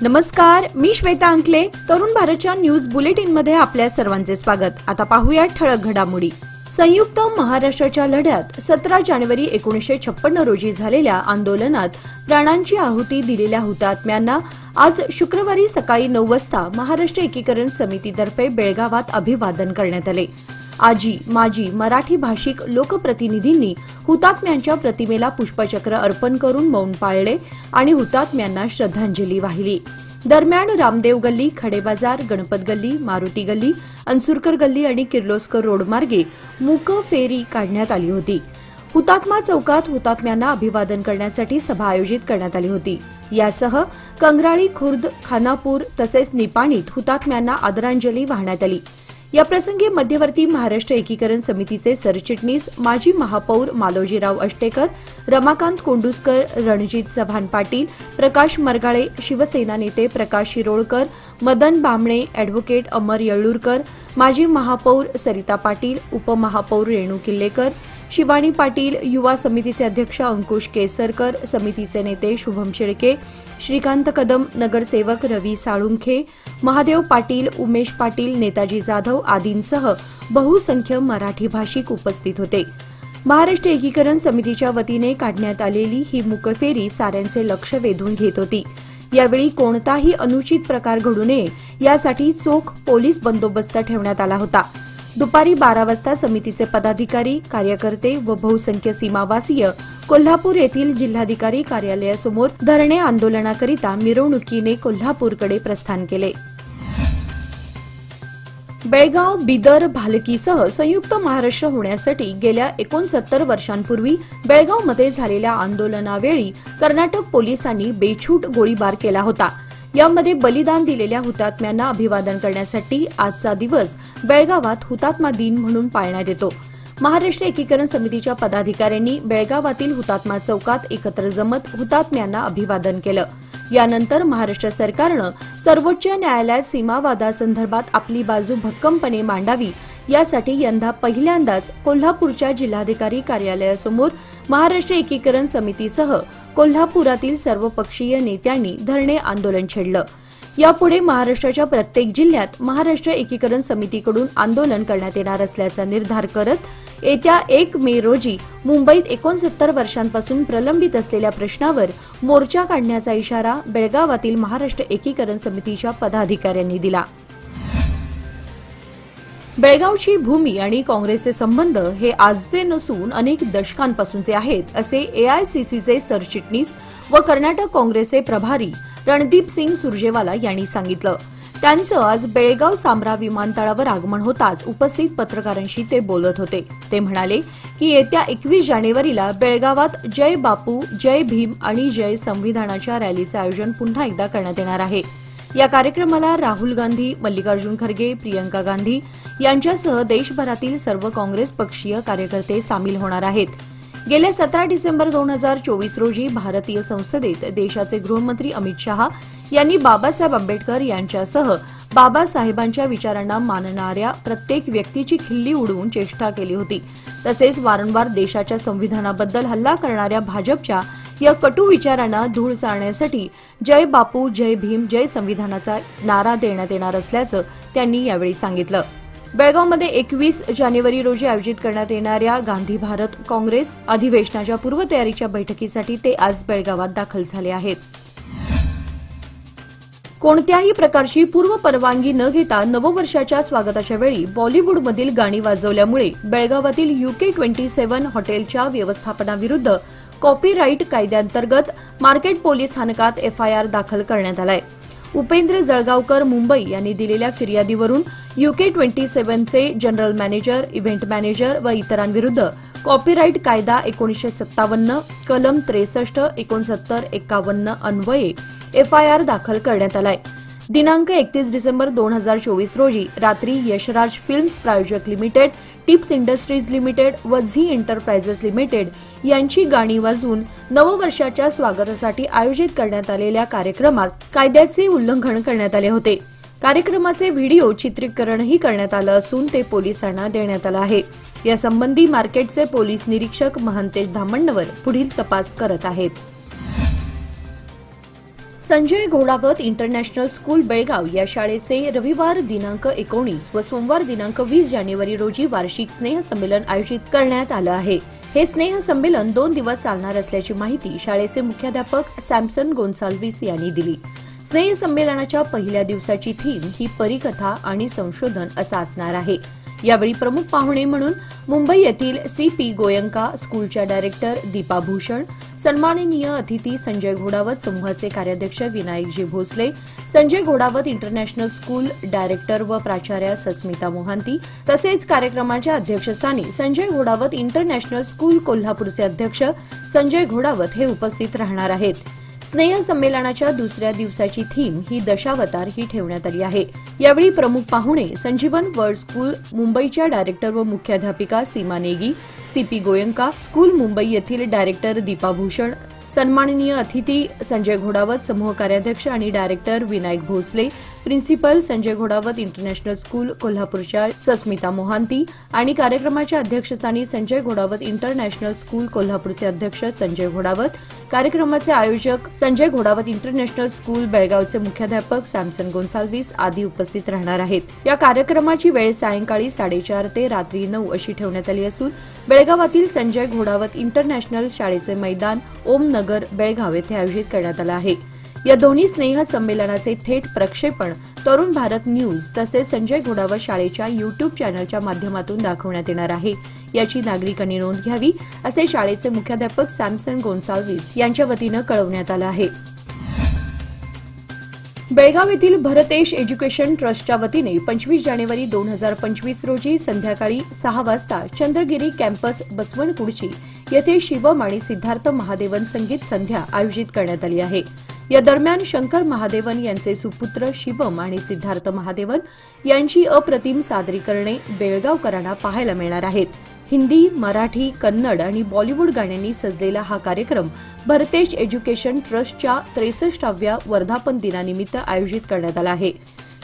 नमस्कार, मी श्वेता अंकले. तरुण भारतच्या न्यूज बुलेटिन मध्ये आपल्या सर्वांचे स्वागत. आता पाहूया ठळक घडामोडी. संयुक्त महाराष्ट्राच्या लढ्यात 17 जानेवारी 1956 रोजी झालेल्या आंदोलनात प्राणांची आहुती दिलेल्या हुतात्म्यांना आज शुक्रवारी सकाळी 9 वाजता महाराष्ट्र एकीकरण समितीतर्फे बेळगावात अभिवादन करण्यात आले. आजी माजी मराठी भाषिक लोकप्रतिनिधींनी हुतात्म्यांच्या प्रतिमेला पुष्पचक्र अर्पण करून मौन पाळले आणि हुतात्म्यांना श्रद्धांजली वाहिली. दरम्यान रामदेव गल्ली, खडेबाजार, गणपत गल्ली, मारुती गल्ली, अन्सुरकर गल्ली आणि किर्लोस्कर रोड मार्गे मूक फेरी काढण्यात आली होती. हुतात्मा चौकात हुतात्म्यांना अभिवादन करण्यासाठी सभा आयोजित करण्यात आली होती. यासह कंग्राळी, खुर्द, खानापूर तसेच निपाणीत हुतात्म्यांना आदरांजली वाहण्यात आली. याप्रसंगी मध्यवर्ती महाराष्ट्र एकीकरण समितीचे सरचिटणीस माजी महापौर मालोजीराव अष्टेकर, रमाकांत कोंडुस्कर, रणजित चव्हाण पाटील, प्रकाश मरगाळे, शिवसेना नेते प्रकाश शिरोळकर, मदन बामणे, अॅडव्होकेट अमर येळ्ळूरकर, माजी महापौर सरिता पाटील, उपमहापौर रेणू किल्लेकर, शिवानी पाटील, युवा समितीचे अध्यक्ष अंकुश केसरकर, समितीचे नेते शुभम शेळके, श्रीकांत कदम, नगरसेवक रवी साळुंखे, महादेव पाटील, उमेश पाटील, नेताजी जाधव आदींसह बहुसंख्य मराठी भाषिक उपस्थित होते. महाराष्ट्र एकीकरण समितीच्या वतीने काढण्यात आलेली ही मूकफेरी साऱ्यांचे लक्ष वेधून घेत होती. यावेळी कोणताही अनुचित प्रकार घडू नये यासाठी चोख पोलीस बंदोबस्त ठेवण्यात आला होता. दुपारी 12 वाजता समितीचे पदाधिकारी, कार्यकर्ते व बहुसंख्य सीमावासीय कोल्हापूर येथील जिल्हाधिकारी कार्यालयासमोर धरणे आंदोलनाकरिता मिरवणुकीने कोल्हापूरकडे प्रस्थान केले. बेळगाव, बिदर, भालकीसह संयुक्त महाराष्ट्र होण्यासाठी गेल्या 69 वर्षांपूर्वी बेळगावमध्ये झालेल्या आंदोलनावेळी कर्नाटक पोलिसांनी बेछूट गोळीबार केला होता. यामध्ये बलिदान दिलेल्या हुतात्म्यांना अभिवादन करण्यासाठी आजचा दिवस बेळगावात हुतात्मा दिन म्हणून पाळण्यात येतो. महाराष्ट्र एकीकरण समितीच्या पदाधिकाऱ्यांनी बेळगावातील हुतात्मा चौकात एकत्र जमत हुतात्म्यांना अभिवादन केलं. यानंतर महाराष्ट्र सरकारनं सर्वोच्च न्यायालयात सीमावादासंदर्भात आपली बाजू भक्कमपणे मांडावी यासाठी यंदा पहिल्यांदाच कोल्हापूरच्या जिल्हाधिकारी कार्यालयासमोर महाराष्ट्र एकीकरण समितीसह कोल्हापुरातील सर्वपक्षीय नेत्यांनी धरणे आंदोलन छेडलं. यापुढे महाराष्ट्राच्या प्रत्येक जिल्ह्यात महाराष्ट्र एकीकरण समितीकडून आंदोलन करण्यात येणार असल्याचा निर्धार करत येत्या 1 मे रोजी मुंबईत 69 वर्षांपासून प्रलंबित असलेल्या प्रश्नावर मोर्चा काढण्याचा इशारा बेळगावातील महाराष्ट्र एकीकरण समितीच्या पदाधिकाऱ्यांनी दिला. बेळगावची भूमी आणि काँग्रेसचे संबंध हे आजचे नसून अनेक दशकांपासूनचे आहेत, असे एआयसीसीचे सरचिटणीस व कर्नाटक काँग्रेसचे प्रभारी रणदीप सिंग सुरजेवाला यांनी सांगितलं. त्यांचं आज बेळगाव सांब्रा विमानतळावर आगमन होताच उपस्थित पत्रकारांशी ते बोलत होते. ते म्हणाले की येत्या 21 जानेवारीला बेळगावात जय बापू, जय भीम आणि जय संविधानाच्या रॅलीचं आयोजन पुन्हा एकदा करण्यात येणार आहे. या कार्यक्रमाला राहुल गांधी, मल्लिकार्जुन खरगे, प्रियंका गांधी यांच्यासह देशभरातील सर्व काँग्रेस पक्षीय कार्यकर्ते सामील होणार आहेत. गेल्या 17 डिसेंबर 2024 रोजी भारतीय संसदेत देशाचे गृहमंत्री अमित शहा यांनी बाबासाहेब आंबेडकर यांच्यासह बाबासाहेबांच्या विचारांना मानणाऱ्या प्रत्येक व्यक्तीची खिल्ली उडवून चेष्टा केली होती. तसेच वारंवार देशाच्या संविधानाबद्दल हल्ला करणाऱ्या भाजपच्या या कटू विचारांना धूळ चारण्यासाठी जय बापू, जय भीम, जय संविधानाचा नारा देण्यात येणार असल्याचं त्यांनी यावेळी सांगितलं. बेळगावमध्ये 21 जानेवारी रोजी आयोजित करण्यात येणाऱ्या गांधी भारत काँग्रेस अधिवेशनाच्या पूर्वतयारीच्या बैठकीसाठी ते आज बेळगावात दाखल झाले आहेत. कोणत्याही प्रकारची पूर्वपरवानगी न घेता नववर्षाच्या स्वागताच्या वेळी बॉलिवूडमधील गाणी वाजवल्यामुळे बेळगावातील UK27 हॉटेलच्या व्यवस्थापनाविरुद्ध कॉपीराईट कायद्याअंतर्गत मार्केट पोलीस स्थानकात FIR दाखल करण्यात आलाय. उपेंद्र जळगावकर मुंबई यांनी दिलेल्या फिर्यादीवरून UK27चे जनरल मॅनेजर, इव्हेंट मॅनेजर व इतरांविरुद्ध कॉपीराईट कायदा 1957 कलम 63, 69, 51 अन्वये FIR दाखल करण्यात आलाय. दिनांक 31 डिसेंबर 2024 रोजी रात्री यशराज फिल्म्स प्रायोजक लिमिटेड, टिप्स इंडस्ट्रीज लिमिटेड व झी एंटरप्राइजेस लिमिटेड यांची गाणी वाजवून नववर्षाच्या स्वागतासाठी आयोजित करण्यात आलेल्या कार्यक्रमात कायद्याचे उल्लंघन करण्यात आले होते. कार्यक्रमाचे व्हिडिओ चित्रीकरणही करण्यात आलं असून ते पोलिसांना देण्यात आलं आहे. यासंबंधी मार्केटचे पोलीस निरीक्षक महंतेश धामण्णवर पुढील तपास करत आहेत. संजय घोडावत इंटरनॅशनल स्कूल बेळगाव या शाळेचे रविवार दिनांक 19 व सोमवार दिनांक 20 जानेवारी रोजी वार्षिक स्नेह संमेलन आयोजित करण्यात आलं आहे। हे स्नेह संमेलन 2 दिवस चालणार असल्याची माहिती शाळेचे मुख्याध्यापक सॅमसन गोन्साल्विस यांनी दिली। स्नेह संमेलनाच्या पहिल्या दिवसाची थीम ही परिकथा आणि संशोधन असा असणार आहे। यावेळी प्रमुख पाहुणे म्हणून मुंबई येथील CP गोयंका स्कूलच्या डायरेक्टर दीपा भूषण, सन्माननीय अतिथी संजय घोडावत समूहाचे कार्याध्यक्ष विनायकजी Bhosale, Sanjay Ghodawat international school director व प्राचार्या सस्मिता मोहांती तसेच कार्यक्रमाच्या अध्यक्षस्थानी संजय घोडावत इंटरनॅशनल स्कूल कोल्हापूरचे अध्यक्ष संजय घोडावत हे उपस्थित राहणार आहेत। स्नेह संमेलनाच्या दुसऱ्या दिवसाची थीम ही दशावतार ही ठेवण्यात आली आहे। यावेळी प्रमुख पाहुणे संजीवन वर्ल्ड स्कूल मुंबईच्या डायरेक्टर व मुख्याध्यापिका सीमा नेगी, CP गोयंका स्कूल मुंबई येथील डायरेक्टर दीपा भूषण, सन्माननीय अतिथी संजय घोडावत समूह कार्याध्यक्ष आणि director Vinayak Bhosale, principal Sanjay Ghodawat international school कोल्हापूरच्या सस्मिता मोहांती आणि कार्यक्रमाच्या अध्यक्षस्थानी संजय घोडावत इंटरनॅशनल स्कूल कोल्हापूरचे अध्यक्ष संजय घोडावत, कार्यक्रमाचे आयोजक संजय घोडावत इंटरनॅशनल स्कूल बेळगावचे मुख्याध्यापक सॅमसन गोन्साल्विस आदी उपस्थित राहणार आहेत। या कार्यक्रमाची वेळ सायंकाळी 4:30 ते रात्री 9 अशी ठेवण्यात आली असून बेळगावातील संजय घोडावत इंटरनॅशनल शाळेचे मैदान ओम नगर बेळगाव येथे आयोजित करण्यात आलं आहे। या दोन्ही स्नेह संमेलनाचे थेट प्रक्षेपण तरुण भारत न्यूज तसेच संजय घोडावत शाळेच्या YouTube चॅनलच्या माध्यमातून दाखवण्यात येणार आहे। याची नागरिकांनी नोंद घ्यावी असे शाळेचे मुख्याध्यापक सॅमसन गोन्साल्विस यांच्या वतीनं कळवण्यात आलं आहे। बेळगाव येथील भरतेश एज्युकेशन ट्रस्टच्या वतीने 25 जानेवारी 2025 रोजी संध्याकाळी 6 वाजता चंद्रगिरी कॅम्पस बसवनकुर्ची येथे शिवम आणि सिद्धार्थ महादेवन संगीत संध्या आयोजित करण्यात आली आहे। या दरम्यान शंकर महादेवन यांचे सुपुत्र शिवम आणि सिद्धार्थ महादेवन यांची अप्रतिम सादरीकरणे बेळगावकरांना पाहायला मिळणार आहेत। हिंदी, मराठी, कन्नड आणि बॉलिवूड गाण्यांनी सजलेला हा कार्यक्रम भरतेश एज्युकेशन ट्रस्टच्या 63व्या वर्धापन दिनानिमित्त आयोजित करण्यात आला आहे।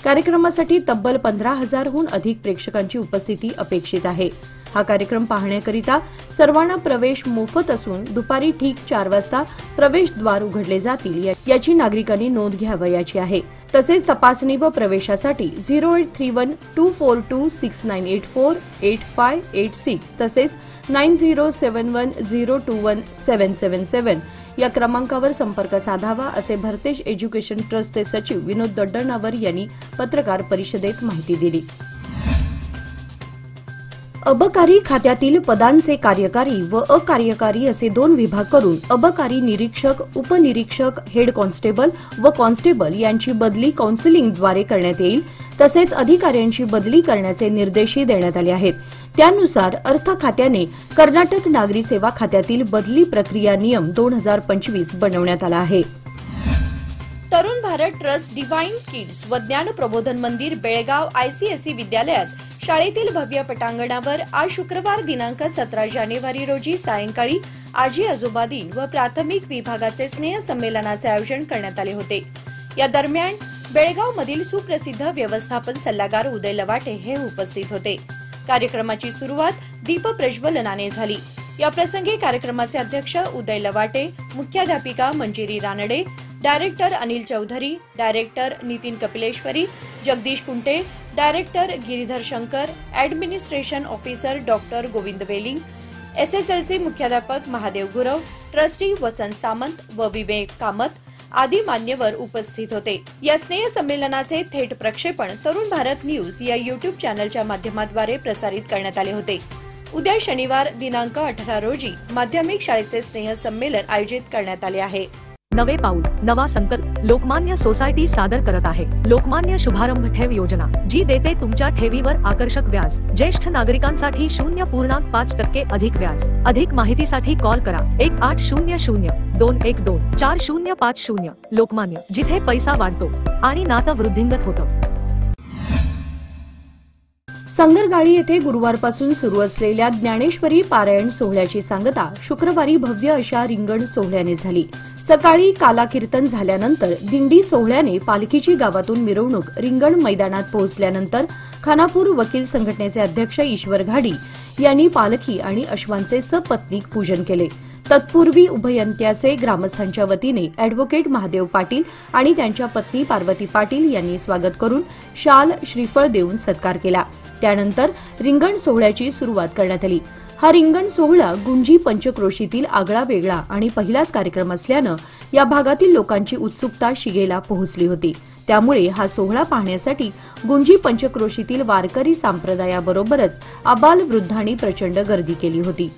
कार्यक्रमासाठी तब्बल 15,000हून अधिक प्रेक्षकांची उपस्थिती अपेक्षित आहे। हा कार्यक्रम पाहण्याकरिता सर्वांना प्रवेश मोफत असून दुपारी ठीक 4 वाजता प्रवेशद्वार उघडले जातील याची नागरिकांनी नोंद घ्यावयाची आहे। तसेच तपासणी व प्रवेशासाठी 0831-242-6984, 8586 तसेच 9071021777 या क्रमांकावर संपर्क साधावा असे भरतेश एज्युकेशन ट्रस्टचे सचिव विनोद दड्डनावर यांनी पत्रकार परिषदेत माहिती दिली। अबकारी खात्यातील पदांचे कार्यकारी व अकार्यकारी असे 2 विभाग करून अबकारी निरीक्षक, उपनिरीक्षक, हेड कॉन्स्टेबल व कॉन्स्टेबल यांची बदली काउन्सिलिंगद्वारे करण्यात येईल। तसेच अधिकाऱ्यांची बदली करण्याचे निर्देशही देण्यात आले आहेत। त्यानुसार अर्थ खात्याने कर्नाटक नागरी सेवा खात्यातील बदली प्रक्रिया नियम 2025 बनवण्यात आला आहे। Tarun Bharat trust divine kids व ज्ञान प्रबोधन मंदिर बेळगाव ICSE विद्यालयात शाळेतील भव्य पटांगणावर आज शुक्रवार दिनांक 17 जानेवारी रोजी सायंकाळी आजी आजोबा दिन व प्राथमिक विभागाचे स्नेह संमेलनाचे आयोजन करण्यात आले होते। या दरम्यान बेळगाव मधील सुप्रसिद्ध व्यवस्थापन सल्लागार उदय लवाटे हे उपस्थित होते। कार्यक्रमाची सुरुवात दीप प्रज्वलनाने झाली। या प्रसंगी कार्यक्रमाचे अध्यक्ष उदय लवाटे, मुख्याध्यापिका Manjiri Ranade, director Anil Chaudhari, director Nitin Kapileshwari, Jagdish Kunte, director Giridhar Shankar, administration officer doctor Govind Veling, SSLC मुख्याध्यापक महादेव गुरव, ट्रस्टी वसंत सामंत व विवेक कामत आदी मान्यवर उपस्थित होते। या स्नेह संमेलनाचे थेट प्रक्षेपण तरुण भारत न्यूज या YouTube चॅनलच्या माध्यमाद्वारे प्रसारित करण्यात आले होते। उद्या शनिवार दिनांक 18 रोजी माध्यमिक शाळेचे स्नेह संमेलन आयोजित करण्यात आले आहे। नवे पाऊल नवा संकल्प लोकमान्य सोसायटी सादर करत आहे लोकमान्य शुभारंभ ठेव योजना, जी देते तुमच्या ठेवीवर आकर्षक व्याज। ज्येष्ठ नागरिकांसाठी 0.5% अधिक व्याज। अधिक माहितीसाठी कॉल करा 1800-212-4050। लोकमान्य, जिथे पैसा वाढतो आणि नातं वृद्धिंगत होतं। संगरगाळी येथे गुरुवारपासून सुरू असलेल्या ज्ञानेश्वरी पारायण सोहळ्याची सांगता शुक्रवारी भव्य अशा रिंगण सोहळ्याने झाली। सकाळी काला कीर्तन झाल्यानंतर दिंडी सोहळ्याने पालखीची गावातून मिरवणूक रिंगण मैदानात पोहोचल्यानंतर खानापूर वकील संघटनेचे अध्यक्ष ईश्वर घाडी यांनी पालखी आणि अश्वांचे सपत्नीक पूजन केले। तत्पूर्वी उभयंत्याचे ग्रामस्थांच्या वतीने अॅडव्होकेट महादेव पाटील आणि त्यांच्या पत्नी पार्वती पाटील यांनी स्वागत करून शाल श्रीफळ देऊन सत्कार केला। त्यानंतर रिंगण सोहळ्याची सुरुवात करण्यात आली। हा रिंगण सोहळा गुंजी पंचक्रोशीतील आगळा वेगळा आणि पहिलाच कार्यक्रम असल्यानं या भागातील लोकांची उत्सुकता शिगेला पोहोचली होती। त्यामुळे हा सोहळा पाहण्यासाठी गुंजी पंचक्रोशीतील वारकरी संप्रदायाबरोबरच आबालवृद्धांनी प्रचंड गर्दी केली होती।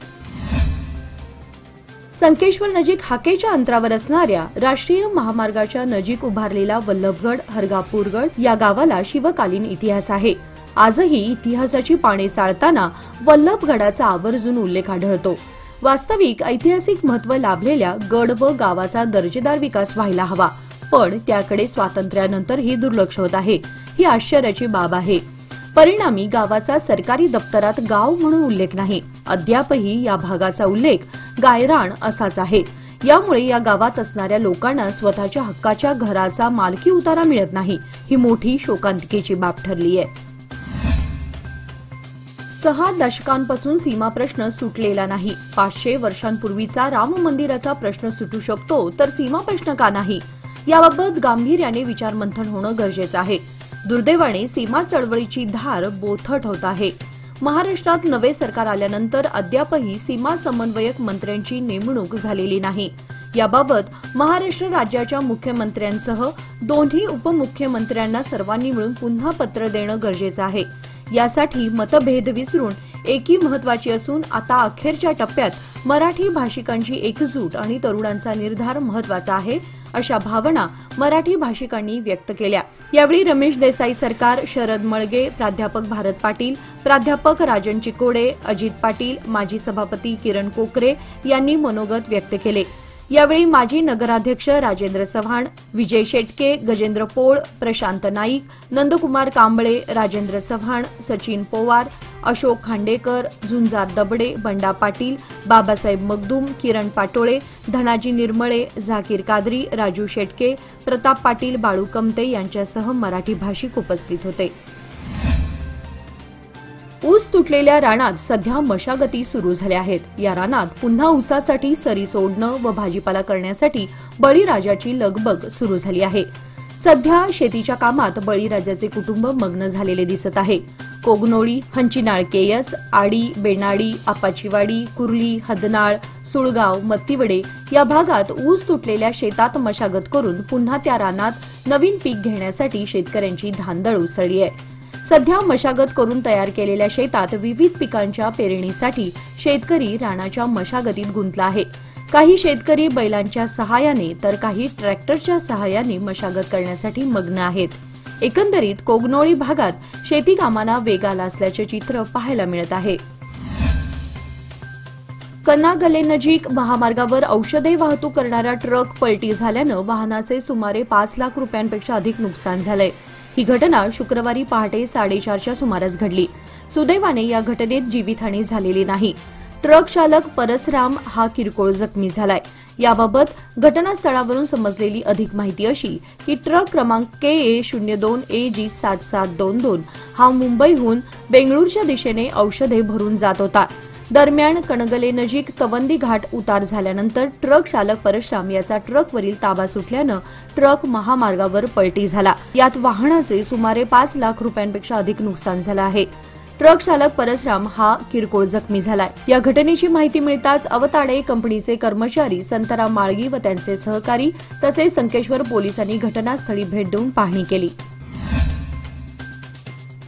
संकेश्वर नजीक हाकेच्या अंतरावर असणाऱ्या राष्ट्रीय महामार्गाच्या नजीक उभारलेला वल्लभगड हरगापूरगड या गावाला शिवकालीन इतिहास आहे। आजही इतिहासाची पाने चाळताना वल्लभगडाचा आवर्जून उल्लेख आढळतो। वास्तविक ऐतिहासिक महत्त्व लाभलेल्या गड व गावाचा दर्जेदार विकास व्हायला हवा, पण त्याकडे स्वातंत्र्यानंतरही दुर्लक्ष होत आहे, ही आश्चर्याची बाब आहे। परिणामी गावाचा सरकारी दप्तरात गाव म्हणून उल्लेख नाही। अद्यापही या भागाचा उल्लेख गायरान असाच आहे। यामुळे या गावात असणाऱ्या लोकांना स्वतःच्या हक्काच्या घराचा मालकी उतारा मिळत नाही, ही मोठी शोकांतिकेची बाब ठरली आहे। 6 दशकांपासून सीमा प्रश्न सुटलेला नाही। 500 वर्षांपूर्वीचा राम मंदिराचा प्रश्न सुटू शकतो, तर सीमा प्रश्न का नाही, याबाबत गांभीर्याने विचारमंथन होणं गरजेचं आहे। दुर्दैवाने सीमा चळवळीची धार बोथट होत आहे। महाराष्ट्रात नवे सरकार आल्यानंतर अद्यापही सीमा समन्वयक मंत्र्यांची नेमणूक झालेली नाही। याबाबत महाराष्ट्र राज्याच्या मुख्यमंत्र्यांसह दोन्ही उपमुख्यमंत्र्यांना सर्वांनी मिळून पुन्हा पत्र देणं गरजेचं आहे। यासाठी मतभेद विसरून एकी महत्वाची असून आता अखेरच्या टप्प्यात मराठी भाषिकांची एकजूट आणि तरुणांचा निर्धार महत्वाचा आहे, अशा भावना मराठी भाषिकांनी व्यक्त केल्या। यावेळी रमेश देसाई सरकार, शरद मळगे, प्राध्यापक भारत पाटील, प्राध्यापक राजन चिकोडे, अजित पाटील, माजी सभापती किरण कोकरे यांनी मनोगत व्यक्त केले। यावेळी माजी नगराध्यक्ष राजेंद्र चव्हाण, विजय शेटके, गजेंद्र पोळ, प्रशांत नाईक, नंदकुमार कांबळे, राजेंद्र चव्हाण, सचिन पवार, अशोक खांडेकर, झुंजार दबडे, बंडा पाटील, बाबासाहेब मगदूम, किरण पाटोळे, धनाजी निर्मळे, झाकीर कादरी, राजू शेटके, प्रताप पाटील, बाळू कमते यांच्यासह मराठी भाषिक उपस्थित होते। ऊस तुटलेल्या रानात सध्या मशागती सुरू झाल्या आहेत। या रानात पुन्हा ऊसासाठी सरी सोडणं व भाजीपाला करण्यासाठी बळीराजाची लगबग सुरू झाली आहे। सध्या शेतीच्या कामात बळीराजाचे कुटुंब मग्न झालेले दिसत आहे। कोगनोळी, हंचिनाळ केयस, आडी, बेनाडी, आपाचीवाडी, कुर्ली, हदनाळ, सुळगाव, मत्तीवडे या भागात ऊस तुटलेल्या शेतात मशागत करून पुन्हा त्या रानात नवीन पीक घेण्यासाठी शेतकऱ्यांची धांदळ उसळली आहे। सध्या मशागत करून तयार केलेल्या शेतात विविध पिकांच्या पेरणीसाठी शेतकरी रानाच्या मशागतीत गुंतला आहे। काही शेतकरी बैलांच्या सहाय्याने तर काही ट्रॅक्टरच्या सहाय्याने मशागत करण्यासाठी मग्न आहेत। एकंदरीत कोगनोळी भागात शेती कामांना वेग आला असल्याचे चित्र पाहायला मिळत आहे। कन्नागल्लेनजीक महामार्गावर औषधे वाहतूक करणारा ट्रक पलटी झाल्यानं वाहनाचे सुमारे 5 लाख रुपयांपेक्षा अधिक नुकसान झालंय। ही घटना शुक्रवारी पहाटे 4:30च्या सुमारास घडली। सुदैवाने या घटनेत जीवितहानी झालेली नाही। ट्रक चालक परसराम हा किरकोळ जखमी झालाय। याबाबत घटनास्थळावरून समजलेली अधिक माहिती अशी की ट्रक क्रमांक KA02 AG 7722 हा मुंबईहून बेंगळूरच्या दिशेने औषधे भरून जात होता। दरम्यान कणगलेनजीक तवंदी घाट उतार झाल्यानंतर ट्रक चालक परशराम याचा ट्रकवरील ताबा सुटल्यानं ट्रक महामार्गावर पलटी झाला। यात वाहनाचे सुमारे 5 लाख रुपयांपेक्षा अधिक नुकसान झालं आहे। ट्रक चालक परशराम हा किरकोळ जखमी झालाय। या घटनेची माहिती मिळताच अवताडे कंपनीचे कर्मचारी संतराम माळगी व त्यांचे सहकारी तसेच संकेश्वर पोलिसांनी घटनास्थळी भेट देऊन पाहणी केली।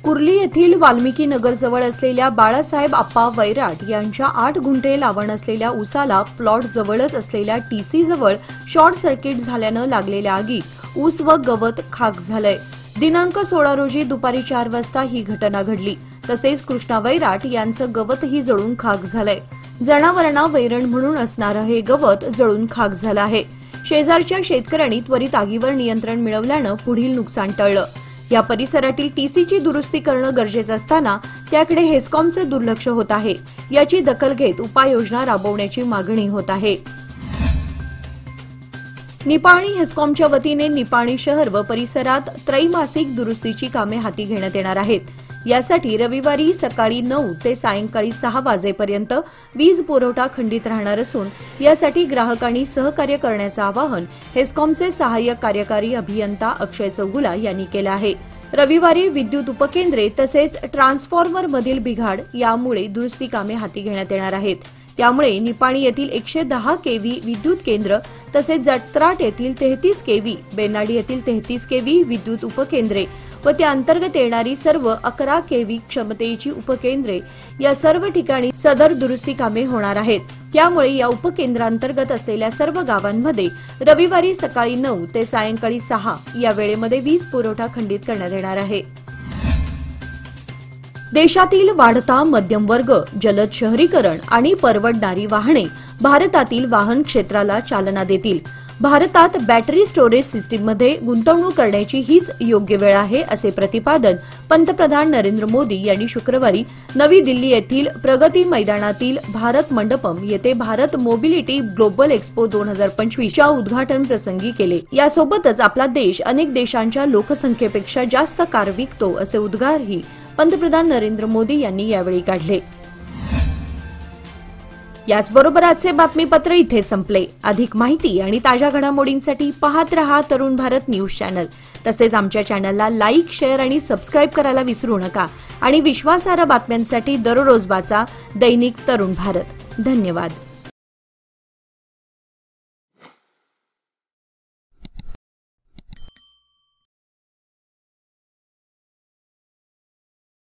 कुर्ली येथील वाल्मिकी नगरजवळ असलेल्या बाळासाहेब आप्पा वैराट यांच्या 8 गुंठे लावण असलेल्या उसाला प्लॉट जवळच असलेल्या TC जवळ शॉर्ट सर्किट झाल्यानं लागलेल्या आगीत ऊस व गवत खाक झालंय। दिनांक 16 रोजी दुपारी 4 वाजता ही घटना घडली। तसेच कृष्णा वैराट यांचं गवतही जळून खाक झालंय। जनावरांना वैरण म्हणून असणारं हे गवत जळून खाक झालं आहे। शेजारच्या शेतकऱ्यांनी त्वरित आगीवर नियंत्रण मिळवल्यानं पुढील नुकसान टळलं। या परिसरातील TCची दुरुस्ती करणं गरजेचं असताना त्याकडे हेस्कॉमचं दुर्लक्ष होत आहे। याची दखल घेत उपाययोजना राबवण्याची मागणी होत आहे। निपाणी हेस्कॉमच्या वतीने निपाणी शहर व परिसरात त्रैमासिक दुरुस्तीची कामे हाती घेण्यात येणार आहेत। यासाठी रविवारी सकाळी 9 ते सायंकाळी 6 वाजेपर्यंत वीज पुरवठा खंडित राहणार असून यासाठी ग्राहकांनी सहकार्य करण्याचं आवाहन हेस्कॉमचे सहाय्यक कार्यकारी अभियंता अक्षय चौगुला यांनी केलं आहे। रविवारी विद्युत उपकेंद्रे तसेच ट्रान्सफॉर्मरमधील बिघाड यामुळे दुरुस्ती कामे हाती घेण्यात येणार आहेत। त्यामुळे निपाणी येथील 110 केव्ही विद्युत केंद्र तसेच जत्राट येथील 33 केव्ही, बेनाडी येथील 33 केव्ही विद्युत उपकेंद्रे व त्या अंतर्गत येणारी सर्व 11 केव्ही क्षमतेची उपकेंद्रे या सर्व ठिकाणी सदर दुरुस्ती कामे होणार आहेत। त्यामुळे या उपकेंद्रांतर्गत असलेल्या सर्व गावांमध्ये रविवारी सकाळी 9 ते सायंकाळी 6 या वेळेमध्ये वीज पुरवठा खंडित करण्यात येणार आहे। देशातील वाढता मध्यम वर्ग, जलद शहरीकरण आणि परवडणारी वाहने भारतातील वाहन क्षेत्राला चालना देतील। भारतात बॅटरी स्टोरेज सिस्टीममध्ये गुंतवणूक करण्याची हीच योग्य वेळ आहे, असे प्रतिपादन पंतप्रधान नरेंद्र मोदी यांनी शुक्रवारी नवी दिल्ली येथील प्रगती मैदानातील भारत मंडपम येथे भारत मोबिलिटी ग्लोबल एक्स्पो 2025 च्या उद्घाटन प्रसंगी केले। यासोबतच आपला देश अनेक देशांच्या लोकसंख्येपेक्षा जास्त कार विकतो, असे उद्गारही पंतप्रधान नरेंद्र मोदी यांनी यावेळी काढले। याचबरोबर आजचे बातमीपत्र इथे संपले। अधिक माहिती आणि ताज्या घडामोडींसाठी पाहत रहा तरुण भारत न्यूज चॅनल। तसेच आमच्या चॅनलला लाईक, शेअर आणि सबस्क्राईब करायला विसरू नका आणि विश्वासार्ह बातम्यांसाठी दररोज वाचा दैनिक तरुण भारत। धन्यवाद।